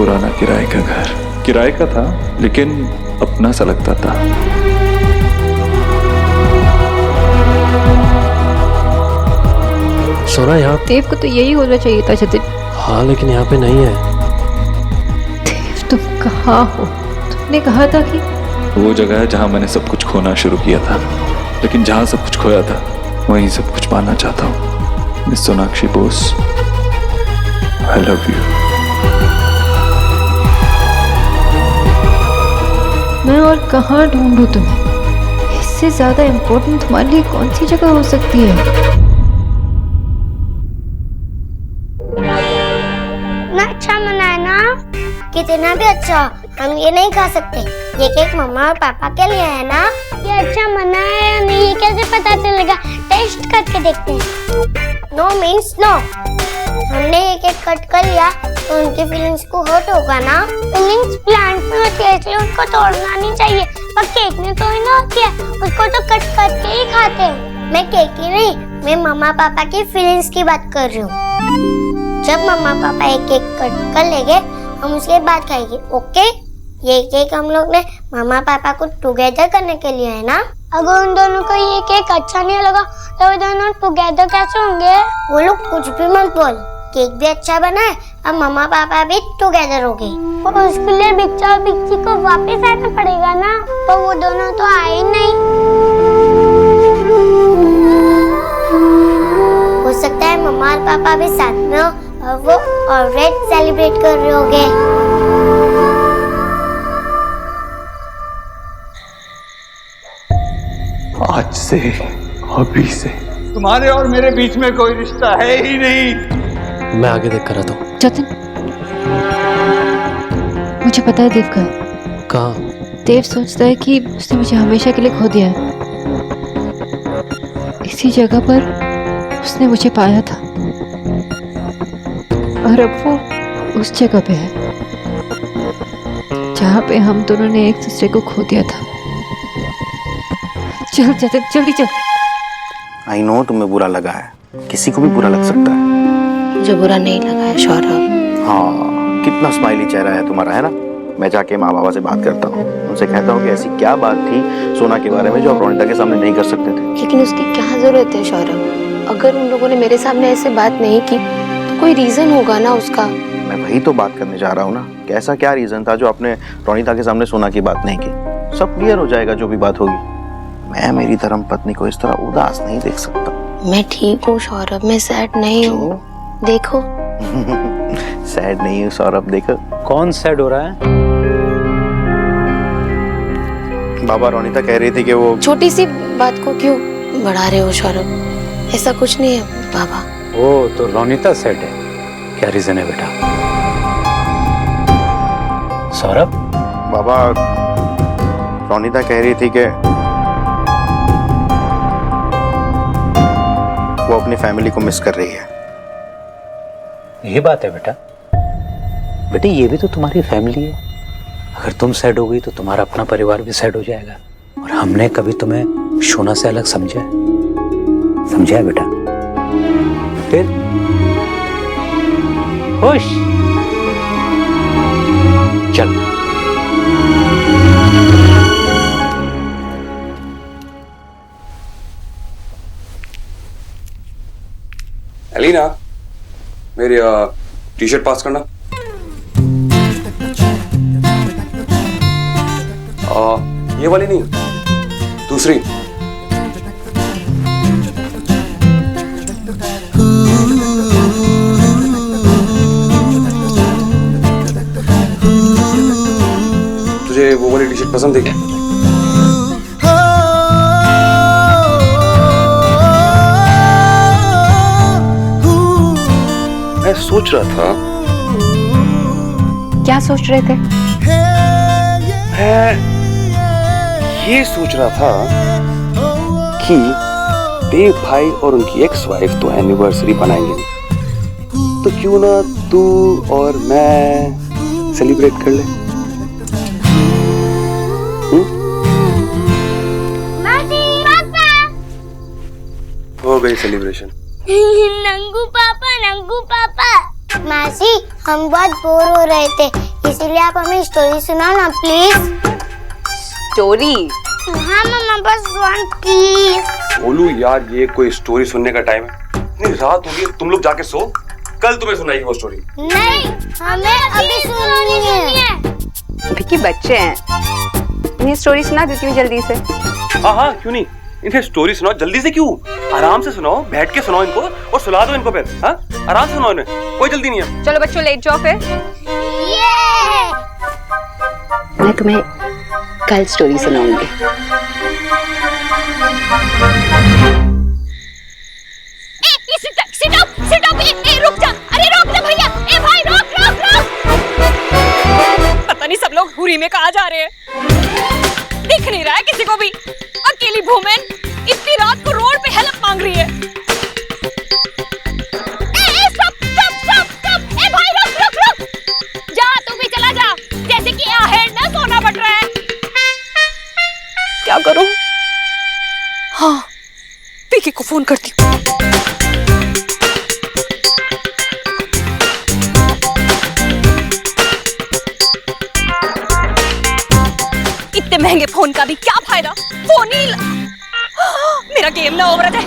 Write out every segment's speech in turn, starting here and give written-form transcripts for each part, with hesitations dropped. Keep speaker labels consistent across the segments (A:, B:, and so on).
A: पुराना किराए का घर। किराए का था लेकिन अपना सा लगता था।
B: सोना यहाँ
C: देव को तो यही होना चाहिए था जतिन।
B: हाँ लेकिन यहाँ पे नहीं है।
C: देव तुम कहाँ हो? तुमने कहा था कि
A: वो जगह है जहां मैंने सब कुछ खोना शुरू किया था, लेकिन जहां सब कुछ खोया था वहीं सब कुछ पाना चाहता हूँ। Miss Sonakshi Bose, I love you.
C: मैं और कहाँ ढूंढूं तुम्हें? इससे ज्यादा इम्पोर्टेंट तुम्हारे लिए कौन सी जगह हो सकती है?
D: ना अच्छा मना है ना? कितना भी अच्छा, हम ये नहीं खा सकते। ये केक मम्मा और पापा के लिए है ना? ये अच्छा मना है या नहीं ये कैसे पता चलेगा? टेस्ट करके देखते हैं। No means no. हमने ये केक कट कर लिया तो उनकी फीलिंग्स को हर्ट होगा ना? फीलिंग्स प्लांट में होती है इसलिए उसको तोड़ना नहीं चाहिए। पर केक में तो ना होती है, उसको तो कट करके ही खाते हैं। मैं केक की नहीं, मैं मम्मा पापा की फीलिंग्स की बात कर रही हूँ। जब मम्मा पापा एक केक कट कर लेंगे हम उसके बाद खाएंगे, ओके? ये केक हम लोग ने मम्मा पापा को टुगेदर करने के लिए है ना? अगर उन दोनों को ये केक अच्छा नहीं लगा तो वो दोनों टुगेदर कैसे होंगे? वो लोग कुछ भी मत बोल। केक भी अच्छा बना है, अब मम्मा पापा भी टुगेदर हो गए। और उसके लिए बिच्चा और बिच्ची को वापस आना पड़ेगा ना? पर वो दोनों तो आए ही नहीं। हो सकता है मम्मा और पापा भी साथ में हो और वो ऑलरेडी सेलिब्रेट कर रहे होंगे।
A: आज से, अभी से
E: तुम्हारे और मेरे बीच में कोई रिश्ता है ही नहीं।
B: मैं आगे देख कर आता हूँ।
C: जतिन, मुझे पता है देव का।
B: कहाँ?
C: देव सोचता है कि उसने मुझे हमेशा के लिए खो दिया है। इसी जगह पर उसने मुझे पाया था और अब वो उस जगह पे है जहाँ पे हम दोनों ने एक दूसरे को खो दिया था। चल जतिन, जल्दी चल।
F: आई नो तुम्हें बुरा लगा है, किसी को भी बुरा लग सकता है।
G: मुझे बुरा नहीं लगा है सौरभ।
F: हाँ, कितना स्माइली चेहरा है तुम्हारा, है ना? मैं जाके माँ बाबा से बात करता हूँ, उनसे कहता हूँ कि ऐसी क्या बात थी सोना के बारे में जो आप रोनिता के सामने नहीं कर सकते थे।
G: लेकिन उसकी क्या जरूरत है सौरभ? अगर उन लोगों ने मेरे सामने ऐसे बात नहीं की तो कोई रीजन होगा ना उसका।
F: मैं वही तो बात करने जा रहा हूँ ना, कि ऐसा क्या रीजन था जो आपने रोनिता के सामने सोना की बात नहीं की। सब क्लियर हो जाएगा जो भी बात होगी। मैं मेरी धर्म पत्नी को इस तरह उदास नहीं देख सकता।
G: मैं ठीक हूँ सौरभ, मैं सैड नहीं हूँ। देखो
F: सैड नहीं हूँ सौरभ, देखो।
E: कौन सैड हो रहा है?
F: बाबा रोनिता कह रही थी कि वो
G: छोटी सी बात को क्यों बढ़ा रहे हो सौरभ? ऐसा कुछ नहीं है बाबा।
E: ओ तो रोनिता सैड है, क्या रीजन है बेटा? सौरभ?
F: बाबा रोनिता कह रही थी कि वो अपनी फैमिली को मिस कर रही है।
E: ये बात है बेटा? बेटे ये भी तो तुम्हारी फैमिली है। अगर तुम सैड हो गई तो तुम्हारा अपना परिवार भी सैड हो जाएगा। और हमने कभी तुम्हें सोना से अलग समझा है बेटा? फिर खुश? चल
H: एलिना, मेरी टी शर्ट पास करना। ये वाली नहीं, दूसरी। तुझे वो वाली टी शर्ट पसंद है क्या? मैं सोच रहा था।
C: क्या सोच रहे थे?
H: मैं ये सोच रहा था कि देव भाई और उनकी एक्स वाइफ तो एनिवर्सरी बनाएंगे, तो क्यों ना तू और मैं सेलिब्रेट कर ले? हो गई सेलिब्रेशन।
D: नंगू पापा, नंगू पापा। मासी, हम बहुत बोर हो रहे थे, इसीलिए आप हमें स्टोरी सुनाओ ना प्लीज।
G: स्टोरी?
D: हाँ मम्मा, बस वन प्लीज।
H: बोलू यार, ये कोई स्टोरी सुनने का टाइम है? इतनी रात होगी, तुम लोग जाके सो, कल तुम्हें सुनाएगी वो स्टोरी।
D: नहीं, हमें अभी सुनानी है।
G: विक्की बच्चे हैं, इन्हें स्टोरी सुना देती हूँ जल्दी से।
H: हाँ, क्यों नहीं, इन्हें स्टोरी सुनाओ जल्दी से। क्यों, आराम से सुनाओ, बैठ के सुनाओ इनको और सुला दो इनको फिर। हाँ, आराम से सुनाओ इन्हें, कोई जल्दी नहीं है।
G: चलो बच्चों, लेट जाओ फिर। मैं तुम्हें कल स्टोरी सुनाऊंगी।
I: रुक जा, अरे रोक जा भैया, ए भाई रोक रोक रोक। पता नहीं सब लोग हुरी में कहाँ जा रहे हैं, दिख नहीं रहा है किसी को भी। अकेली वुमेन इतनी रात को रोड पे हेल्प मांग रही है। स्टॉप स्टॉप स्टॉप स्टॉप, ए भाई रुक रुक रुक, जा तू भी चला जा, जैसे कि आहेर ना सोना बट रहा है। क्या करूं? हाँ, पीके को फोन करती हूँ। इतने महंगे फोन का भी क्या फायदा, फोन ही मेरा गेम ना ओवर जाए।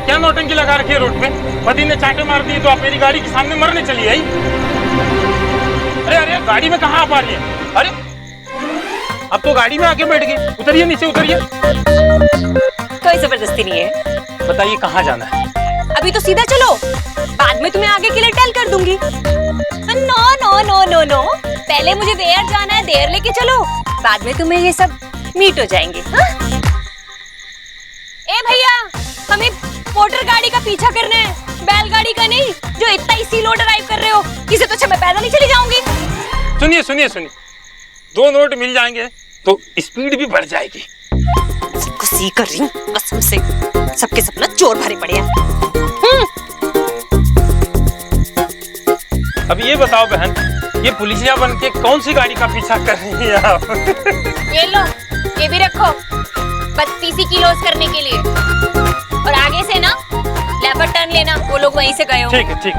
J: क्या नौटंकी लगा रखी है रोड पे? पति ने चाटे मार दी तो आप मेरी गाड़ी के सामने मरने चली आई। अरे अरे, गाड़ी में कहाँ आ पा रही है? अरे अब तो गाड़ी में आके बैठ गई, उतरिए नीचे उतरिए।
I: कोई जबरदस्ती नहीं है।
J: बताइए कहाँ जाना है?
I: अभी तो सीधा चलो, बाद में तुम्हें आगे के लिए टेल कर दूंगी। No no no no no, पहले मुझे देर जाना है, देर लेके चलो, बाद में तुम्हें ये सब मीट हो जाएंगे। हाँ? ए भैया, हमें मोटर गाड़ी का पीछा करना है, बैलगाड़ी का नहीं, जो इतना इसी लो ड्राइव कर रहे हो। इसे तो अच्छा मैं पैदल ही चली जाऊंगी।
J: सुनिए सुनिए सुनिए, 2 नोट मिल जाएंगे तो स्पीड भी बढ़ जाएगी।
I: सबको सी कर रही हूँ कसम से, सबके सपना चोर भरे पड़े हैं।
J: अब ये बताओ बहन, ये पुलिसिया बन के कौन सी गाड़ी का पीछा कर रही है आप?
I: ये लो, ये भी रखो, 32 किलोस करने के लिए। और आगे से ना लेफ्ट टर्न लेना, वो लोग वहीं से गए हो।
J: ठीक है ठीक।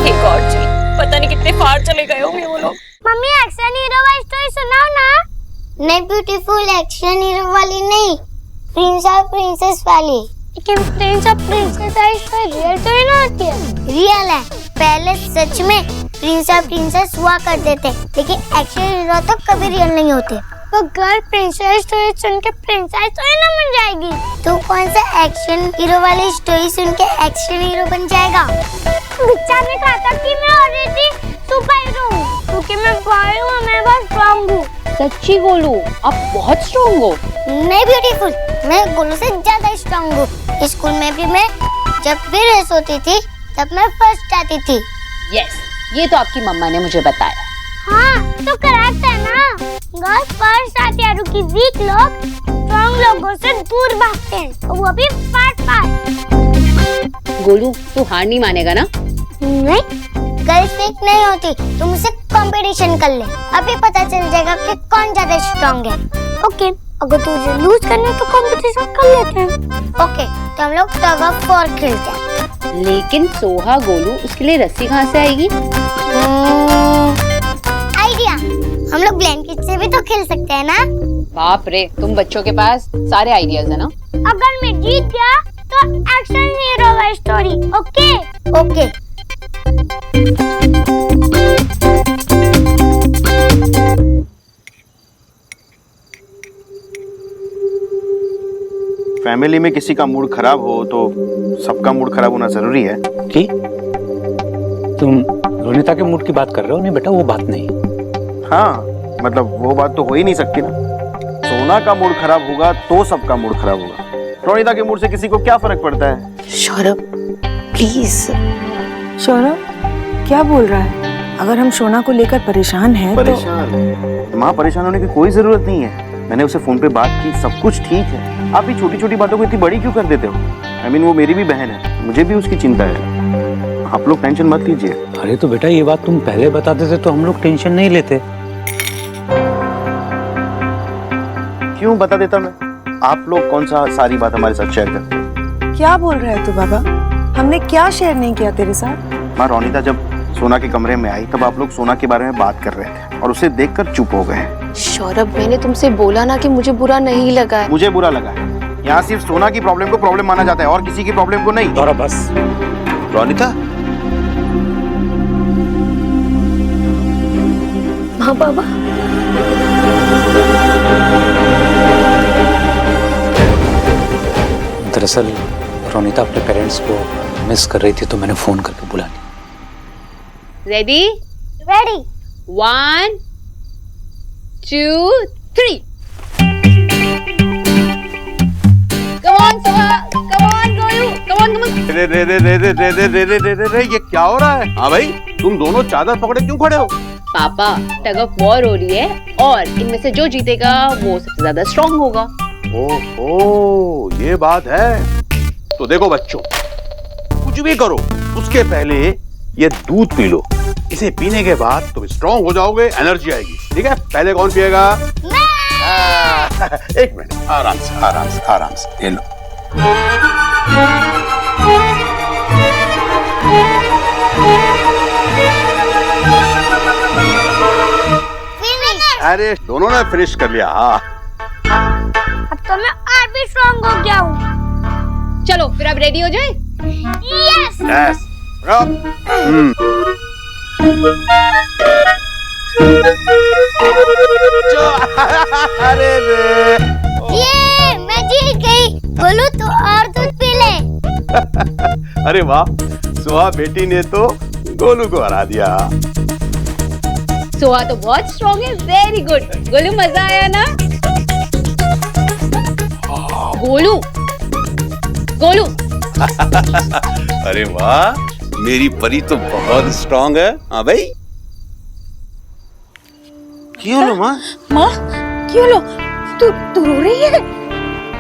I: एक और चीज, पता नहीं कितने फार चले गए होंगे वो लोग।
D: मम्मी, एक्शन हीरो वाली स्टोरी सुनाओ ना। नहीं, ब्यूटीफुल एक्शन हीरो वाली नहीं, प्रिंस और प्रिंसेस वाली। लेकिन प्रिंस और प्रिंसेस वाली स्टोरी रियल तो नहीं होती है। रियल है, पहले सच में प्रिंस और प्रिंसेस हुआ करते थे, लेकिन एक्शन हीरो तो कभी रियल नहीं होते। वो गर्ल प्रिंसेस स्टोरी सुन के प्रिंसेस तो ना बन जाएगी। तू कौन सा एक्शन हीरो वाली स्टोरी सुन के एक्शन हीरो बन जाएगा? बच्चा ने कहा था कि मैं ऑलरेडी सुपर हीरो हूँ, क्योंकि मैं बॉय हूँ, मैं बहुत स्ट्रॉन्ग हूँ।
G: सच्ची गोलू, आप बहुत स्ट्रॉन्ग हो।
D: नहीं ब्यूटीफुल, मैं गोलू से ज्यादा स्ट्रॉन्ग हूँ। स्कूल में भी मैं जब भी रेस होती थी तब मैं फर्स्ट आती थी।
G: यस, ये तो आपकी मम्मा ने मुझे बताया।
D: हाँ, तो करेक्ट है ना। गर्ल्स फर्स्ट आती है, रुकी वीक लोग स्ट्रॉन्ग लोगों से दूर भागते हैं, और वो भी फास्ट।
G: गोलू, तू हार नहीं मानेगा ना?
D: नहीं, गर्ल्स वीक नहीं होती, तुम मुझसे कंपटीशन कर ले, अभी पता चल जाएगा कि कौन ज्यादा स्ट्रॉन्ग है। ओके, अगर तुझे लूज करना है तो कंपटीशन कर लेते हैं। ओके, तो हम लोग टग ऑफ वॉर खेलते हैं।
G: लेकिन सोहा गोलू, उसके लिए रस्सी कहाँ से आएगी?
D: आइडिया, हम लोग ब्लैंकेट से भी तो खेल सकते हैं ना।
G: बाप रे, तुम बच्चों के पास सारे आइडियाज है ना।
D: अगर मैं जीत गया तो एक्शन हीरो वाली स्टोरी। Okay okay.
F: फैमिली में किसी का मूड खराब हो तो सबका मूड खराब होना जरूरी है।
E: कि तुम रोनिता के मूड की बात कर रहे हो? नहीं बेटा, वो बात नहीं।
F: हाँ, मतलब वो बात तो हो ही नहीं सकती ना। सोना का मूड खराब होगा तो सबका मूड खराब होगा। रोनिता के मूड से किसी को क्या फर्क पड़ता है?
K: सौरभ प्लीज। सौरभ क्या बोल रहा है? अगर हम सोना को लेकर परेशान हैं
F: तो माँ, परेशान होने की कोई जरूरत नहीं है। मैंने उसे फोन पे बात की, सब कुछ ठीक है। आप भी छोटी छोटी बातों को इतनी बड़ी क्यों कर देते हो? I mean, वो मेरी भी बहन है, मुझे भी उसकी चिंता है। आप लोग टेंशन मत लीजिए।
E: अरे तो बेटा, ये बात तुम पहले बता देते तो हम लोग टेंशन नहीं लेते।
F: क्यों बता देता मैं? आप लोग कौन सा सारी बात हमारे साथ शेयर करते हैं?
K: क्या बोल रहा है तू बाबा? हमने क्या शेयर नहीं किया तेरे साथ?
F: माँ रोनिता जब सोना के कमरे में आई तब आप लोग सोना के बारे में बात कर रहे थे और उसे देखकर चुप हो गए।
G: सौरभ, मैंने तुमसे बोला ना कि मुझे बुरा नहीं लगा है।
F: मुझे बुरा लगा है। यहाँ सिर्फ सोना की प्रॉब्लम को प्रॉब्लम माना जाता है और किसी की प्रॉब्लम को नहीं।
E: और बस
H: रोनिता,
G: हाँ बाबा।
E: दरअसल रोनिता अपने पेरेंट्स को मिस कर रही थी तो मैंने फोन करके बुला लिया।
I: Ready?
D: Ready.
I: 1 2 3 Come on, Soha. Come on, Goyu. Come on, come on.
H: रे रे रे रे रे रे रे रे रे रे रे रे ये क्या हो रहा है? हाँ भाई, तुम दोनों चादर पकड़े क्यों खड़े हो?
I: पापा, टग ऑफ वॉर हो रही है और इनमें से जो जीतेगा वो सबसे ज्यादा स्ट्रांग होगा।
H: ओहो, ये बात है। तो देखो बच्चों, कुछ भी करो उसके पहले ये दूध पी लो। इसे पीने के बाद तुम स्ट्रांग हो जाओगे, एनर्जी आएगी। ठीक है? पहले कौन पिएगा? एक मिनट, आराम से आराम से आराम से, ये लो। अरे दोनों ने फिनिश कर लिया। हाँ,
D: अब तो मैं और भी स्ट्रांग हो गया हूँ।
I: चलो फिर अब रेडी हो जाए।
D: यस।
H: यस, अरे रे,
D: ये मैं जीत गई। बोलू तो और दूध पी ले।
H: अरे वाह, सुहा बेटी ने तो गोलू को हरा दिया।
I: सोहा तो बहुत स्ट्रांग है। वेरी गुड गोलू, मजा आया ना? गोलू गोलू।
H: अरे वाह, मेरी परी तो बहुत स्ट्रांग है। हाँ भाई,
F: क्यों लो माँ?
K: माँ, क्यों लो? तू रो रही है?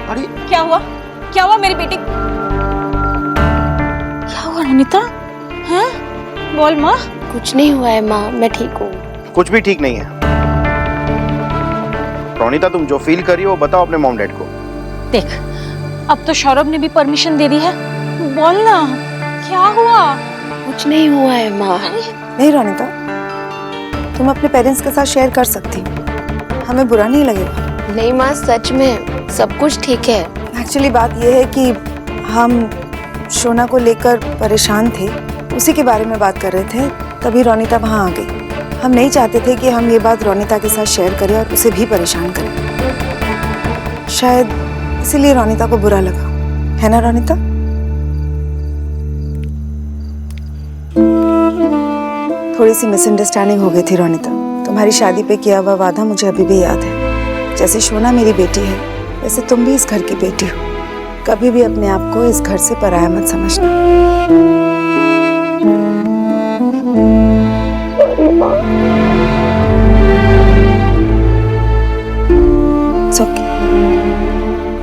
F: अरे
K: क्या हुआ? क्या हुआ मेरी बेटी? क्या हुआ रोनिता? हैं? बोल माँ।
G: कुछ नहीं हुआ है माँ, मैं ठीक हूँ।
F: कुछ भी ठीक नहीं है। रोनिता, तुम जो फील कर रही हो वो बताओ अपने मॉम डैड को।
K: देख, अब तो सौरभ ने भी परमिशन दे दी है। बोल ना, क्या हुआ?
G: कुछ नहीं हुआ है माँ।
K: नहीं रोनिता, तुम अपने पेरेंट्स के साथ शेयर कर सकती हो, हमें बुरा नहीं लगेगा।
G: नहीं माँ, सच में सब कुछ ठीक है।
K: एक्चुअली बात यह है कि हम शोना को लेकर परेशान थे, उसी के बारे में बात कर रहे थे, तभी रोनिता वहाँ आ गई। हम नहीं चाहते थे कि हम ये बात रोनिता के साथ शेयर करें और उसे भी परेशान करें। शायद इसीलिए रोनिता को बुरा लगा, है ना रोनिता? थोड़ी सी मिसअंडरस्टैंडिंग हो गई थी रोनिता। तुम्हारी शादी पे किया हुआ वादा मुझे अभी भी याद है। जैसे शोना मेरी बेटी है, वैसे तुम भी इस घर की बेटी हो। कभी भी अपने आप को इस घर से पराया मत समझना।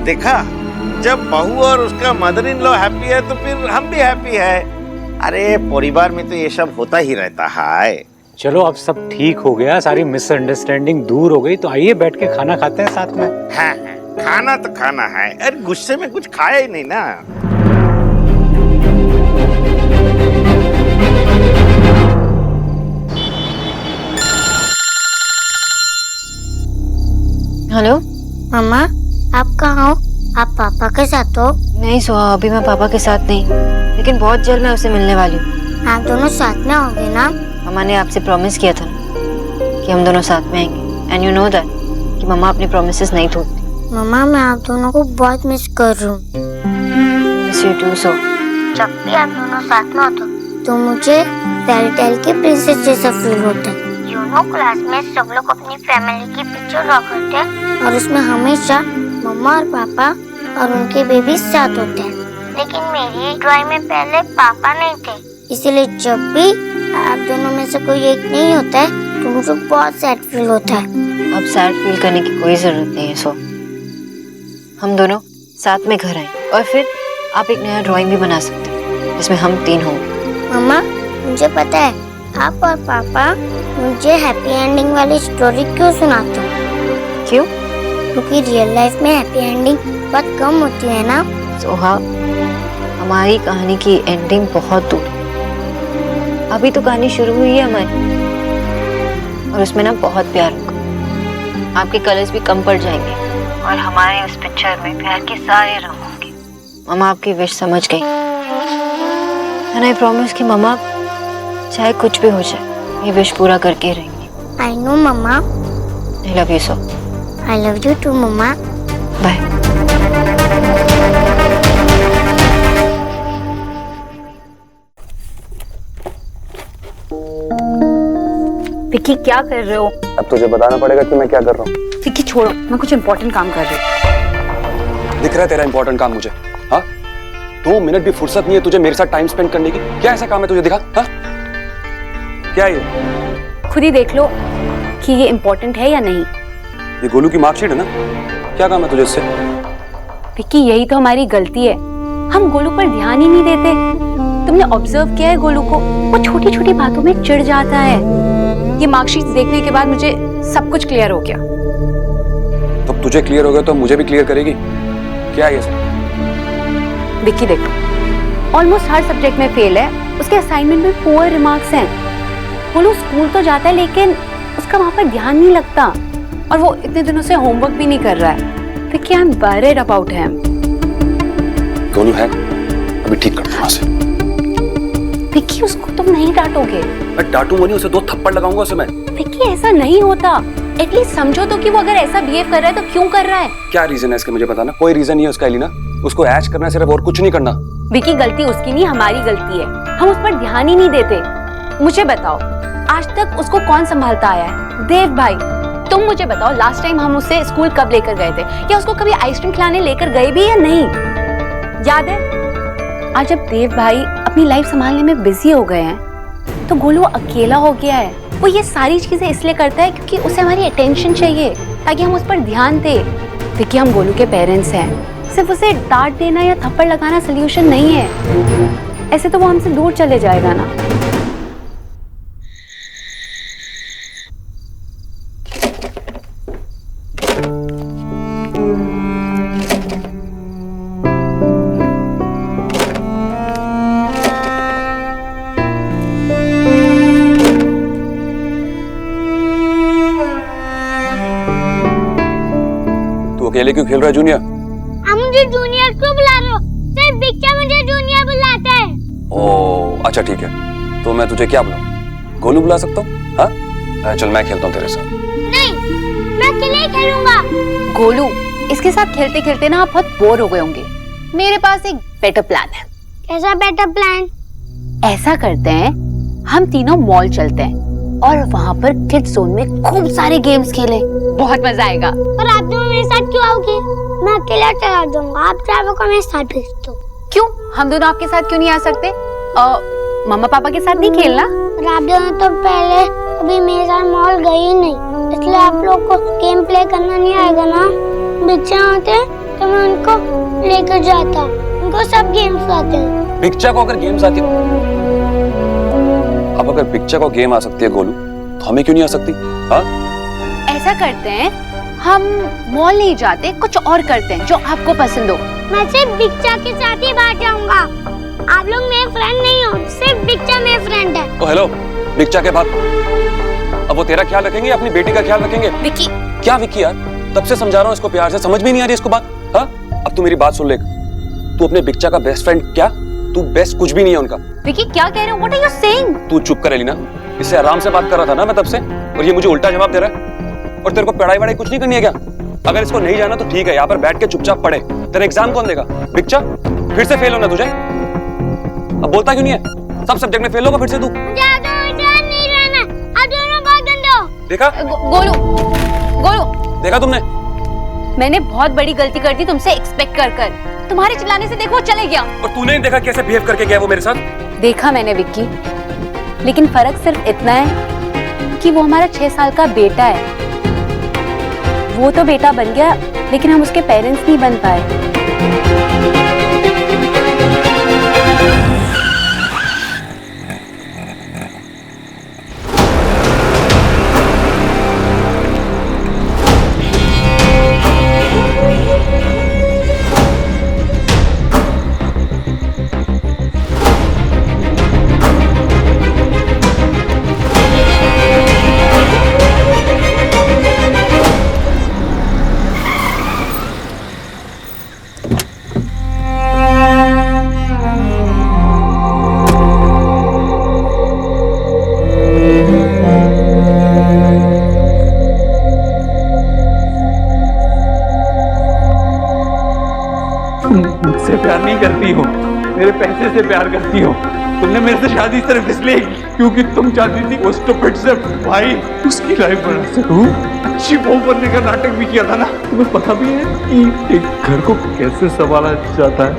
H: देखा, जब बहू और उसका मदर इन लॉ हैप्पी है तो फिर हम भी हैप्पी है। अरे परिवार में तो ये सब होता ही रहता है।
E: चलो अब सब ठीक हो गया, सारी मिसअंडरस्टैंडिंग दूर हो गई, तो आइए बैठ के खाना खाते हैं साथ में।
H: हाँ, खाना तो खाना है। अरे गुस्से में कुछ खाया ही नहीं ना।
C: हेलो
D: मम्मा, आप कहाँ हो? आप पापा के साथ हो?
C: नहीं सुहा, अभी मैं पापा के साथ नहीं, लेकिन बहुत जल्द मैं उसे मिलने वाली हूँ।
D: आप दोनों साथ में होंगे ना?
C: मम्मा ने आपसे प्रॉमिस किया था कि हम दोनों साथ में आएंगे, एंड यू नो दैट कि मम्मा अपनी प्रॉमिसेस नहीं तोड़ती।
D: मम्मा, मैं आप दोनों को बहुत मिस कर रही हूँ।
C: Miss you to. सो
D: जब भी आप दोनों साथ में होते तो मुझे फेरी टेल की प्रिंसेस जैसा फील होता है। यू नो, क्लास में सब लोग अपनी फैमिली की पिक्चर ड्रॉ करते हैं और उसमें हमेशा मम्मा और पापा और उनके बेबी साथ होते हैं। लेकिन मेरी ड्राइंग में पहले पापा नहीं थे, इसीलिए जब भी आप दोनों में से कोई एक नहीं होता है तो मुझे बहुत सैड फील होता है।
C: अब सैड फील करने की कोई जरूरत नहीं है। सो हम दोनों साथ में घर आए और फिर आप एक नया ड्राइंग भी बना सकते हैं जिसमें हम 3 हों।
D: मम्मा, मुझे पता है आप और पापा मुझे हैप्पी एंडिंग वाली स्टोरी क्यों सुनाते हो।
C: क्यों?
D: क्योंकि रियल लाइफ में हैप्पी एंडिंग बहुत कम होती है ना।
C: सोहा, हमारी कहानी की एंडिंग बहुत दूर है। अभी तो कहानी शुरू हुई है हमारी, और उसमें ना बहुत प्यार होगा। आपके कलर्स भी कम पड़ जाएंगे और हमारे उस पिक्चर में प्यार के सारे रंग होंगे। मम्मा आपकी विश समझ गई, एंड आई प्रॉमिस कि मम्मा चाहे कुछ भी हो जाए ये विश पूरा करके रहेंगी।
D: आई नो मम्मा।
C: I love you so.
D: I love you too मम्मा।
C: बाय।
I: विक्की क्या कर रहे हो?
H: अब तुझे बताना पड़ेगा कि मैं क्या कर रहा हूँ।
I: विक्की छोड़ो, मैं कुछ इम्पोर्टेंट काम कर रही हूँ।
H: दिख रहा है तेरा इंपॉर्टेंट काम मुझे? हाँ, 2 मिनट भी फुर्सत नहीं है तुझे मेरे साथ टाइम स्पेंड करने की? क्या ऐसा काम है तुझे? दिखा। हाँ, क्या ये?
I: खुद ही देख लो कि ये इम्पोर्टेंट है या नहीं।
H: ये गोलू की मार्कशीट है ना? क्या काम है तुझे इससे?
I: विक्की यही तो हमारी गलती है, हम गोलू पर ध्यान ही नहीं देते। तुमने ऑब्जर्व किया है गोलू को, वो छोटी छोटी बातों में चिढ़ जाता है। ये मार्कशीट देखने के बाद मुझे सब कुछ क्लियर हो गया।
H: तो तुझे क्लियर हो गया तो मुझे भी क्लियर करेगी? क्या है ये सब?
I: विक्की देखो, ऑलमोस्ट हर सब्जेक्ट में फेल है, उसके असाइनमेंट में पुअर रिमार्क्स हैं। गोलू स्कूल तो जाता है लेकिन उसका वहां पर ध्यान नहीं लगता, और वो इतने दिनों से होमवर्क भी नहीं कर रहा है। Vicky I am worried about him.
H: Golu है, अभी ठीक कर दूंगा उसे।
I: विक्की उसको तुम नहीं डांटोगे?
H: मैं डांटूंगा नहीं, उसे 2 थप्पड़ लगाऊंगा उसे मैं।
I: विक्की ऐसा नहीं होता, एटलीस्ट समझो तो कि वो अगर ऐसा बिहेव कर रहा है तो क्यों कर रहा है।
H: क्या रीजन है इसका मुझे बताना। कोई रीजन नहीं है उसका एलिना, उसको ऐश करना है सिर्फ, और कुछ नहीं करना।
I: विक्की गलती उसकी नहीं, हमारी गलती है, हम उस पर ध्यान ही नहीं देते। मुझे बताओ आज तक उसको कौन संभालता आया है? देव भाई। तुम मुझे बताओ लास्ट टाइम हम उसे स्कूल कब लेकर गए थे, या उसको कभी आइसक्रीम खिलाने लेकर गए भी या नहीं? याद है? आज जब देव भाई अपनी लाइफ संभालने में बिजी हो गए हैं तो गोलू अकेला हो गया है। वो ये सारी चीजें इसलिए करता है क्योंकि उसे हमारी अटेंशन चाहिए, ताकि हम उस पर ध्यान दें। क्योंकि हम गोलू के पेरेंट्स हैं, सिर्फ उसे डांट देना या थप्पड़ लगाना सलूशन नहीं है। ऐसे तो वो हमसे दूर चले जाएगा ना।
H: अकेले क्यों खेल रहा है जूनियर?
D: आप मुझे जूनियर क्यों बुला रहे हो? सिर्फ बिक्चा मुझे जूनियर बुलाता है।
H: ओह अच्छा ठीक है, तो मैं तुझे क्या बुलाऊं? गोलू बुला सकता हूँ? हाँ चल मैं खेलता हूँ तेरे साथ।
D: नहीं, मैं अकेले ही खेलूंगा।
I: गोलू, इसके साथ खेलते खेलते ना आप बहुत बोर हो गए होंगे। मेरे पास एक बेटर प्लान है।
D: कैसा बेटर प्लान?
I: ऐसा करते हैं, हम तीनों मॉल चलते हैं और वहाँ पर किड्स जोन में खूब सारे गेम्स खेलें, बहुत मजा आएगा।
D: और आप दोनों मेरे साथ क्यों आओगे? मैं अकेला चला जाऊंगा, आप चारों को मेरे साथ भेज दो।
I: क्यों? हम दोनों आपके साथ क्यों नहीं आ सकते? मम्मा पापा के साथ नहीं खेलना?
D: और आप दोनों तो पहले कभी मेरे साथ मॉल गए ही नहीं, इसलिए आप लोग को गेम प्ले करना नहीं आएगा ना। बच्चे आते तो मैं उनको लेकर जाता, उनको सब गेम्स आते हैं।
H: बिक्चा को अगर गेम्स आती, अब अगर बिक्चा को गेम आ सकती है गोलू, तो हमें क्यों नहीं आ सकती? हाँ
I: ऐसा करते हैं, हम मॉल नहीं जाते, कुछ और करते हैं जो आपको पसंद हो।
D: मैं सिर्फ बिक्चा के साथ ही बाहर जाऊंगा। आप लोग मेरे फ्रेंड नहीं हो, सिर्फ बिक्चा मेरे फ्रेंड है।
H: तो हेलो बिक्चा के बाद अब वो तेरा ख्याल रखेंगे, अपनी बेटी का ख्याल रखेंगे?
I: विक्की।
H: क्या विक्की यार, तब से समझा रहा हूँ इसको प्यार से, समझ में नहीं आ रही इसको बात। हाँ अब तू मेरी बात सुन ले, तू अपने बिक्चा का बेस्ट फ्रेंड, क्या तू बेस्ट कुछ भी नहीं है उनका।
I: विक्की क्या कह रहे हो? What are you saying?
H: तू चुप कर एलिना, इससे आराम से बात कर रहा था ना मैं तब से, और ये मुझे उल्टा जवाब दे रहा है। और तेरे को पढ़ाई वढ़ाई कुछ नहीं करनी है क्या? अगर इसको नहीं जाना तो ठीक है, यहाँ पर बैठ के चुपचाप पढ़े। तेरा एग्जाम कौन देगा? बिक्चा फिर से फेल होना तुझे? अब बोलता क्यों नहीं है? सब सब्जेक्ट में फेल होगा फिर से तू। देखा
I: गोलू, गोलू
H: देखा तुमने?
I: मैंने बहुत बड़ी गलती कर दी तुमसे एक्सपेक्ट कर कर। तुम्हारे चिल्लाने से देखो चले गया।
H: और तूने नहीं देखा कैसे बिहेव करके गया वो मेरे साथ?
I: देखा मैंने विक्की, लेकिन फर्क सिर्फ इतना है कि वो हमारा 6 साल का बेटा है। वो तो बेटा बन गया, लेकिन हम उसके पेरेंट्स नहीं बन पाए।
A: करती हो, मेरे पैसे से प्यार करती हो। तुमने मेरे से शादी सिर्फ इसलिए की क्योंकि तुम चाहती थी वो स्टूपिड से भाई उसकी लाइफ बना सकूं। अच्छी बहू बनने का नाटक भी किया था ना। तुम्हें पता भी है कि एक घर को कैसे संभाला जाता है।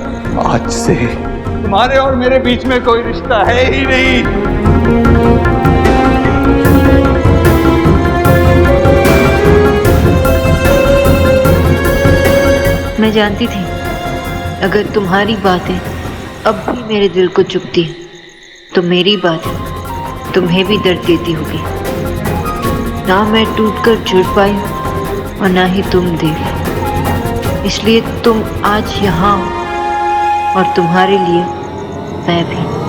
A: आज से तुम्हारे और मेरे बीच में कोई रिश्ता है ही नहीं।
C: मैं जानती थी अगर तुम्हारी बातें अब भी मेरे दिल को चुभती है तो मेरी बातें तुम्हें भी दर्द देती होगी। ना मैं टूटकर जुड़ पाई और ना ही तुम देव। इसलिए तुम आज यहाँ हो और तुम्हारे लिए मैं भी।